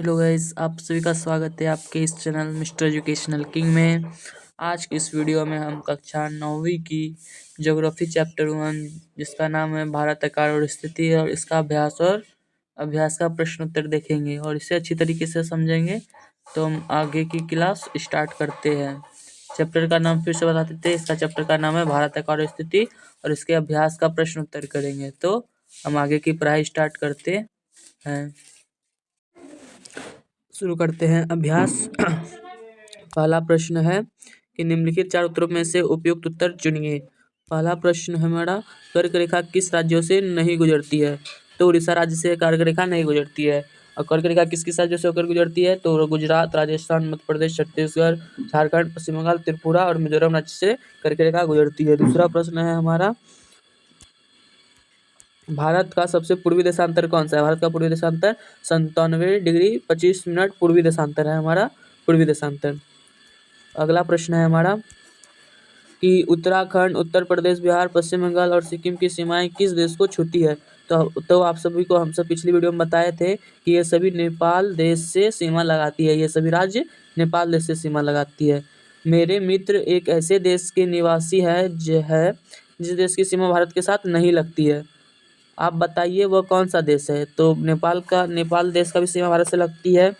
Hello guys, आप सभी का स्वागत है आपके इस चैनल मिस्टर एजुकेशनल किंग में। आज की इस वीडियो में हम कक्षा 9वीं की ज्योग्राफी चैप्टर 1 जिसका नाम है भारत आकार और स्थिति और इसका अभ्यास का प्रश्न उत्तर देखेंगे और इसे अच्छी तरीके से समझेंगे। तो हम आगे की क्लास स्टार्ट करते हैं। चैप्टर का नाम फिर से बता देते हैं। इसका चैप्टर का नाम है भारत आकार और स्थिति और इसके अभ्यास का प्रश्न उत्तर करेंगे। तो हम आगे की पढ़ाई स्टार्ट करते हैं। शुरू करते हैं अभ्यास। पहला प्रश्न है कि निम्नलिखित 4 उत्तरों में से उपयुक्त उत्तर चुनिए। पहला प्रश्न हमारा, कर्क रेखा किस राज्यों से नहीं गुजरती है? तो उड़ीसा राज्य से कर्क रेखा नहीं गुजरती है। और कर्क रेखा किस किस राज्यों से होकर गुजरती है? तो गुजरात, राजस्थान, मध्य प्रदेश, छत्तीसगढ़, झारखंड, पश्चिम बंगाल, त्रिपुरा और मिजोरम राज्य से कर्क रेखा गुजरती है। दूसरा प्रश्न है हमारा, भारत का सबसे पूर्वी देशांतर कौन सा है? भारत का पूर्वी देशांतर 97°25' पूर्वी देशांतर है हमारा पूर्वी देशांतर। अगला प्रश्न है हमारा कि उत्तराखंड, उत्तर प्रदेश, बिहार, पश्चिम बंगाल और सिक्किम की सीमाएं किस देश को छूती है? तो आप सभी को हम सब पिछली वीडियो में बताए थे कि ये सभी नेपाल देश से सीमा लगाती है। ये सभी राज्य नेपाल देश से सीमा लगाती है। मेरे मित्र एक ऐसे देश के निवासी है जिस देश की सीमा भारत के साथ नहीं लगती है। आप बताइए वह कौन सा देश है? तो नेपाल देश का भी सीमा भारत से लगती है,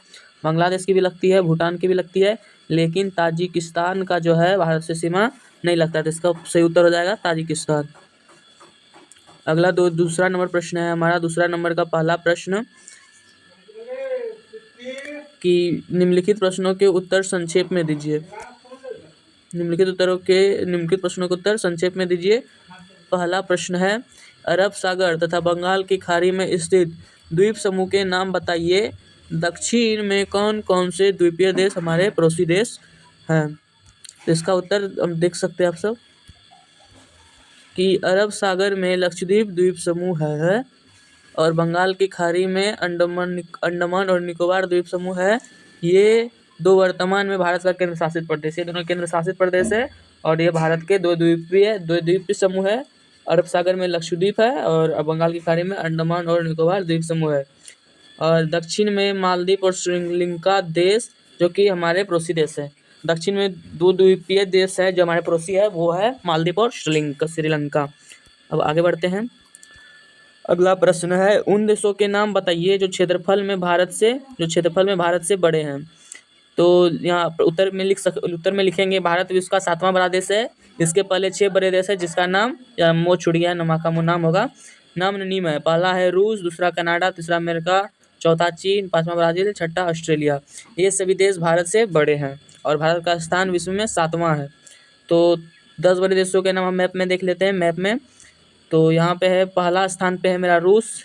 बांग्लादेश की भी लगती है, भूटान की भी लगती है, लेकिन ताजिकिस्तान का जो है भारत से सीमा नहीं लगता। तो इसका सही उत्तर हो जाएगा ताजिकिस्तान। अगला दूसरा नंबर प्रश्न है हमारा। दूसरा नंबर का पहला प्रश्न कि निम्नलिखित प्रश्नों के उत्तर संक्षेप में दीजिए। निम्नलिखित प्रश्नों के उत्तर संक्षेप में दीजिए। पहला प्रश्न है, अरब सागर तथा बंगाल की खाड़ी में स्थित द्वीप समूह के नाम बताइए। दक्षिण में कौन कौन से द्वीपीय देश हमारे पड़ोसी देश हैं? तो इसका उत्तर हम देख सकते हैं आप सब कि अरब सागर में लक्षद्वीप द्वीप समूह है और बंगाल की खाड़ी में अंडमान और निकोबार द्वीप समूह है। ये दो वर्तमान में भारत का केंद्र शासित प्रदेश है। दोनों केंद्र शासित प्रदेश है और ये भारत के दो द्वीपीय समूह है। अरब सागर में लक्षद्वीप है और बंगाल की खाड़ी में अंडमान और निकोबार द्वीप समूह है। और दक्षिण में मालदीव और श्रीलंका देश जो कि हमारे पड़ोसी देश है। दक्षिण में दो द्वीपीय देश है जो हमारे पड़ोसी है, वो है मालदीव और श्रीलंका। अब आगे बढ़ते हैं। अगला प्रश्न है, उन देशों के नाम बताइए जो क्षेत्रफल में भारत से बड़े हैं। तो यहाँ उत्तर में लिखेंगे भारत विश्व का 7वां बड़ा देश है। इसके पहले 6 बड़े देश है जिसका नाम मो छूट गया, का नाम होगा। नाम निम्न है, पहला है रूस, दूसरा कनाडा, तीसरा अमेरिका, चौथा चीन, 5वां ब्राजील, छठा ऑस्ट्रेलिया। ये सभी देश भारत से बड़े हैं और भारत का स्थान विश्व में 7वां है। तो 10 बड़े देशों के नाम हम मैप में देख लेते हैं। मैप में तो यहाँ पे है, पहला स्थान पे है मेरा रूस,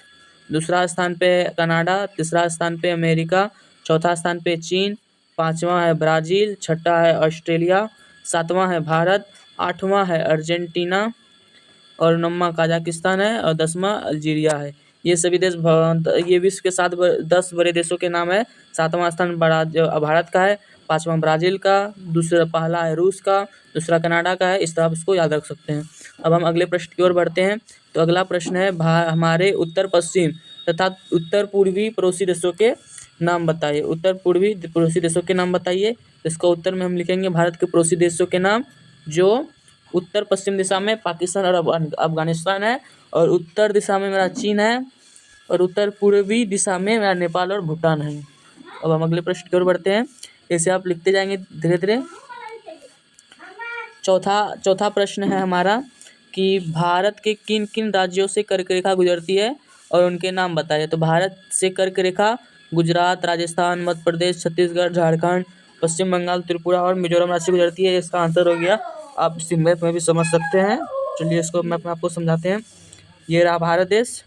दूसरा स्थान पे है कनाडा, तीसरा स्थान पे अमेरिका, चौथा स्थान पे चीन, 5वां है ब्राज़ील, छठा है ऑस्ट्रेलिया, 7वां है भारत, 8वां है अर्जेंटीना और 9वां कजाकिस्तान है और 10वां अल्जीरिया है। ये सभी देश ये विश्व के 10 बड़े देशों के नाम है। 7वां स्थान भारत का है, 5वां ब्राज़ील का, पहला है रूस का, दूसरा कनाडा का है। इस तरह आप इसको याद रख सकते हैं। अब हम अगले प्रश्न की ओर बढ़ते हैं। तो अगला प्रश्न है, हमारे उत्तर पश्चिम तथा उत्तर पूर्वी पड़ोसी देशों के नाम बताइए। उत्तर पूर्वी पड़ोसी देशों के नाम बताइए। इसका उत्तर में हम लिखेंगे भारत के पड़ोसी देशों के नाम जो उत्तर पश्चिम दिशा में पाकिस्तान और अफगानिस्तान है, और उत्तर दिशा में मेरा चीन है, और उत्तर पूर्वी दिशा में मेरा नेपाल और भूटान है। अब हम अगले प्रश्न की ओर बढ़ते हैं। ऐसे आप लिखते जाएंगे धीरे धीरे। चौथा प्रश्न है हमारा कि भारत के किन किन राज्यों से कर्क रेखा गुजरती है और उनके नाम बताइए। तो भारत से कर्क रेखा गुजरात, राजस्थान, मध्य प्रदेश, छत्तीसगढ़, झारखंड, पश्चिम बंगाल, त्रिपुरा और मिजोरम राज्य से गुजरती है। इसका आंसर हो गया। आप इस मैप में भी समझ सकते हैं। चलिए इसको मैप में आपको समझाते हैं। ये रहा भारत देश,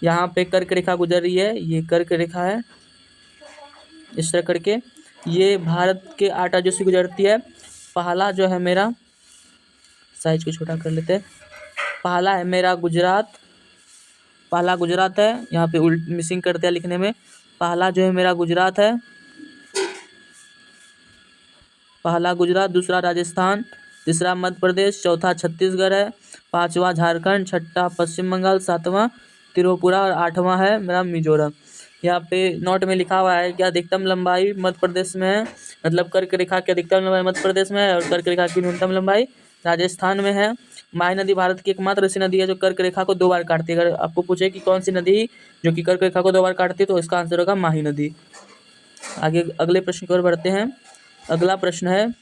यहाँ पे कर्क रेखा गुजर रही है, ये कर्क रेखा है इस तरह करके। ये भारत के 8 राज्यों से गुजरती है। पहला जो है मेरा, साइज को छोटा कर लेते हैं। पहला है मेरा गुजरात, है। यहाँ पे मिसिंग करते हैं लिखने में। पहला जो है मेरा गुजरात है, पहला गुजरात, दूसरा राजस्थान, तीसरा मध्य प्रदेश, चौथा छत्तीसगढ़ है, 5वां झारखंड, छठा पश्चिम बंगाल, 7वां त्रिपुरा और 8वां है मेरा मिजोरम। यहाँ पे नोट में लिखा हुआ है कि अधिकतम लंबाई मध्य प्रदेश में है, मतलब कर्क रेखा की अधिकतम लंबाई मध्य प्रदेश में है और कर्क रेखा की न्यूनतम लंबाई राजस्थान में है। माही नदी भारत की एकमात्र ऐसी नदी है जो कर्क रेखा को 2 बार काटती है। अगर आपको पूछे कि कौन सी नदी जो कि कर्क रेखा को 2 बार काटती है तो इसका आंसर होगा माही नदी। आगे अगले प्रश्न की ओर बढ़ते हैं। अगला प्रश्न है,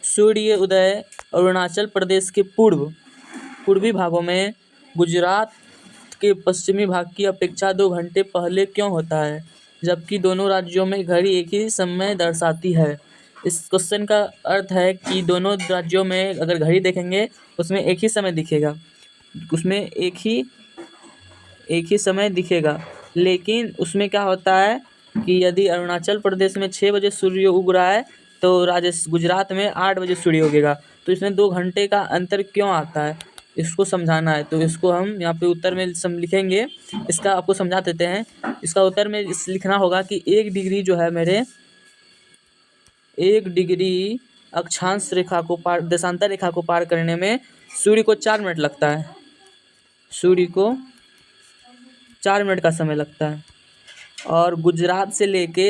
सूर्य उदय अरुणाचल प्रदेश के पूर्वी भागों में गुजरात के पश्चिमी भाग की अपेक्षा 2 घंटे पहले क्यों होता है, जबकि दोनों राज्यों में घड़ी एक ही समय दर्शाती है। इस क्वेश्चन का अर्थ है कि दोनों राज्यों में अगर घड़ी देखेंगे उसमें एक ही समय दिखेगा, उसमें एक ही समय दिखेगा, लेकिन उसमें क्या होता है कि यदि अरुणाचल प्रदेश में 6 बजे सूर्य उग रहा है तो गुजरात में 8 बजे सूर्य उगेगा। तो इसमें 2 घंटे का अंतर क्यों आता है, इसको समझाना है। तो इसको हम यहाँ पे उत्तर में लिखेंगे। इसका आपको समझा देते हैं। इसका उत्तर में लिखना होगा कि 1 डिग्री जो है मेरे 1 डिग्री अक्षांश रेखा को देशांतर रेखा को पार करने में सूर्य को 4 मिनट लगता है। सूर्य को 4 मिनट का समय लगता है और गुजरात से लेके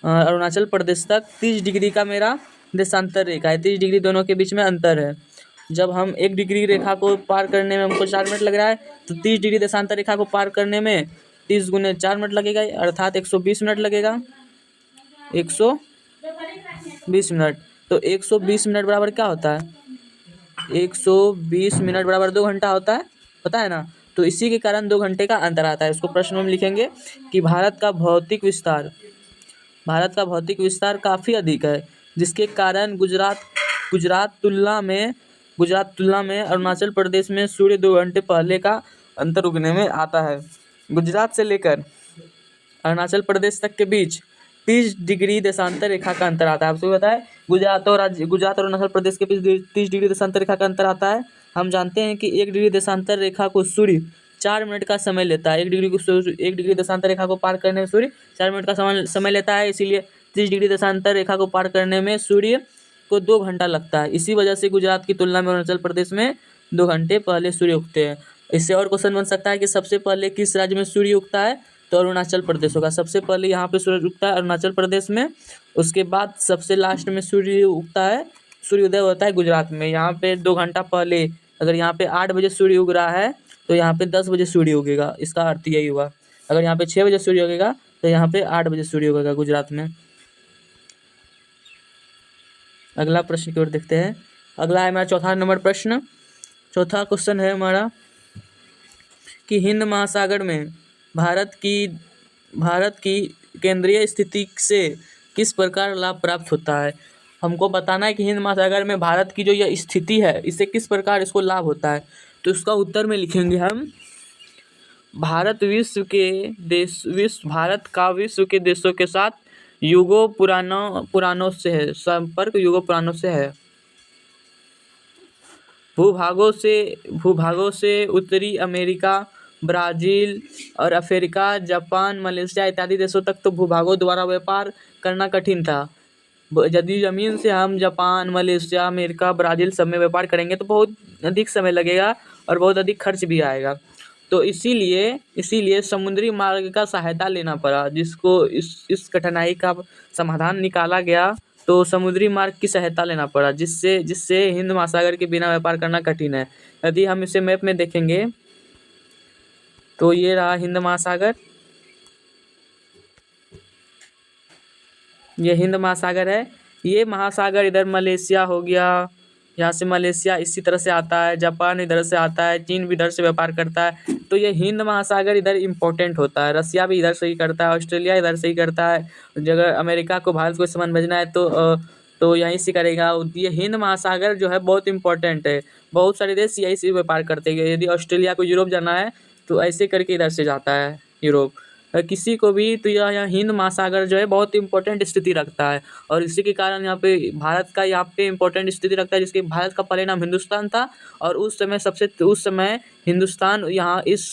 अरुणाचल प्रदेश तक 30 डिग्री का मेरा देशांतर रेखा है। 30 डिग्री दोनों के बीच में अंतर है। जब हम 1 डिग्री रेखा को पार करने में हमको 4 मिनट लग रहा है तो 30 डिग्री देशांतर रेखा को पार करने में 30 गुने 4 मिनट लगेगा, अर्थात 120 मिनट लगेगा। 120 मिनट। तो 120 मिनट बराबर क्या होता है, 120 मिनट बराबर 2 घंटा होता है ना। तो इसी के कारण 2 घंटे का अंतर आता है। इसको प्रश्न में लिखेंगे कि भारत का भौतिक विस्तार काफ़ी अधिक है, जिसके कारण गुजरात तुलना में अरुणाचल प्रदेश में सूर्य 2 घंटे पहले का अंतर उगने में आता है। गुजरात से लेकर अरुणाचल प्रदेश तक के बीच 30 डिग्री देशांतर रेखा का अंतर आता है। आपको पता है गुजरात और अरुणाचल प्रदेश के बीच 30 डिग्री देशांतर रेखा का अंतर आता है। हम जानते हैं कि 1 डिग्री देशांतर रेखा को सूर्य 4 मिनट का समय लेता है। 1 डिग्री देशांतर रेखा को पार करने में सूर्य 4 मिनट का समय लेता है, इसीलिए 30 डिग्री देशांतर रेखा को पार करने में सूर्य को 2 घंटा लगता है। इसी वजह से गुजरात की तुलना में अरुणाचल प्रदेश में 2 घंटे पहले सूर्य उगते हैं। इससे और क्वेश्चन बन सकता है कि सबसे पहले किस राज्य में सूर्य उगता है, तो अरुणाचल प्रदेश होगा। सबसे पहले यहाँ पे सूर्य उगता है अरुणाचल प्रदेश में, उसके बाद सबसे लास्ट में सूर्योदय होता है गुजरात में। यहाँ पे 2 घंटा पहले, अगर यहाँ पे 8 बजे सूर्य उग रहा है तो यहाँ पे 10 बजे सूर्य उगेगा। इसका अर्थ यही हुआ। अगर यहाँ पे 6 बजे सूर्य उगेगा तो यहाँ पे 8 बजे सूर्य उगेगा गुजरात में। अगला प्रश्न की ओर देखते हैं। अगला है हमारा चौथा नंबर प्रश्न। चौथा क्वेश्चन है हमारा कि हिंद महासागर में भारत की केंद्रीय स्थिति से किस प्रकार लाभ प्राप्त होता है। हमको बताना है कि हिंद महासागर में भारत की जो यह स्थिति है इससे किस प्रकार इसको लाभ होता है। तो इसका उत्तर में लिखेंगे हम, भारत का विश्व के देशों के साथ पुरानों से है, संपर्क युगों पुरानों से है। भूभागों से उत्तरी अमेरिका, ब्राज़ील और अफ्रीका, जापान, मलेशिया इत्यादि देशों तक तो भूभागों द्वारा व्यापार करना कठिन था। यदि ज़मीन से हम जापान, मलेशिया, अमेरिका, ब्राज़ील सब में व्यापार करेंगे तो बहुत अधिक समय लगेगा और बहुत अधिक खर्च भी आएगा। तो इसीलिए समुद्री मार्ग का सहायता लेना पड़ा, जिसको इस कठिनाई का समाधान निकाला गया। तो समुद्री मार्ग की सहायता लेना पड़ा, जिससे हिंद महासागर के बिना व्यापार करना कठिन है। यदि हम इसे मैप में देखेंगे तो ये रहा हिंद महासागर, ये हिंद महासागर है। ये महासागर इधर मलेशिया हो गया, यहाँ से मलेशिया इसी तरह से आता है, जापान इधर से आता है, चीन भी इधर से व्यापार करता है। तो ये हिंद महासागर इधर इम्पोर्टेंट होता है। रसिया भी इधर से ही करता है, ऑस्ट्रेलिया इधर से ही करता है। अगर अमेरिका को भारत को सामान भेजना है तो यहीं से करेगा। ये हिंद महासागर जो है बहुत इंपॉर्टेंट है। बहुत सारे देश यहीं से व्यापार करते हैं। यदि ऑस्ट्रेलिया को यूरोप जाना है तो ऐसे करके इधर से जाता है यूरोप। किसी को भी तो यह हिंद महासागर जो है बहुत इंपॉर्टेंट स्थिति रखता है और इसी के कारण यहाँ पे भारत का यहाँ पे इंपॉर्टेंट स्थिति रखता है। जिसके भारत का पहले नाम हिंदुस्तान था और उस समय हिंदुस्तान यहाँ इस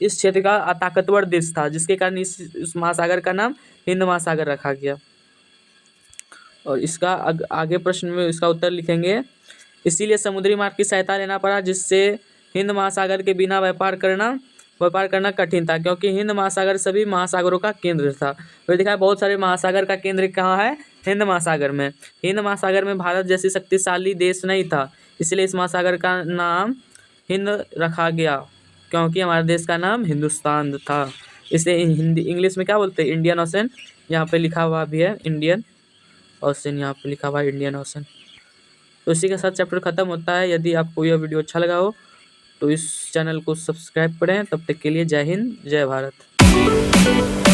क्षेत्र का ताकतवर देश था, जिसके कारण इस महासागर का नाम हिंद महासागर रखा गया। और इसका आगे प्रश्न में इसका उत्तर लिखेंगे, इसीलिए समुद्री मार्ग की सहायता लेना पड़ा, जिससे हिंद महासागर के बिना व्यापार करना कठिन था, क्योंकि हिंद महासागर सभी महासागरों का केंद्र था। तो देखा है बहुत सारे महासागर का केंद्र कहाँ है, हिंद महासागर में। हिंद महासागर में भारत जैसी शक्तिशाली देश नहीं था, इसलिए इस महासागर का नाम हिंद रखा गया, क्योंकि हमारे देश का नाम हिंदुस्तान था। इसे हिंदी इंग्लिश में क्या बोलते हैं, इंडियन ओशन। यहाँ पे लिखा हुआ भी है इंडियन ओशन, यहाँ पे लिखा हुआ है इंडियन ओशन। तो इसी के साथ चैप्टर खत्म होता है। यदि आपको यह वीडियो अच्छा लगा हो तो इस चैनल को सब्सक्राइब करें। तब तक के लिए जय हिंद, जय भारत।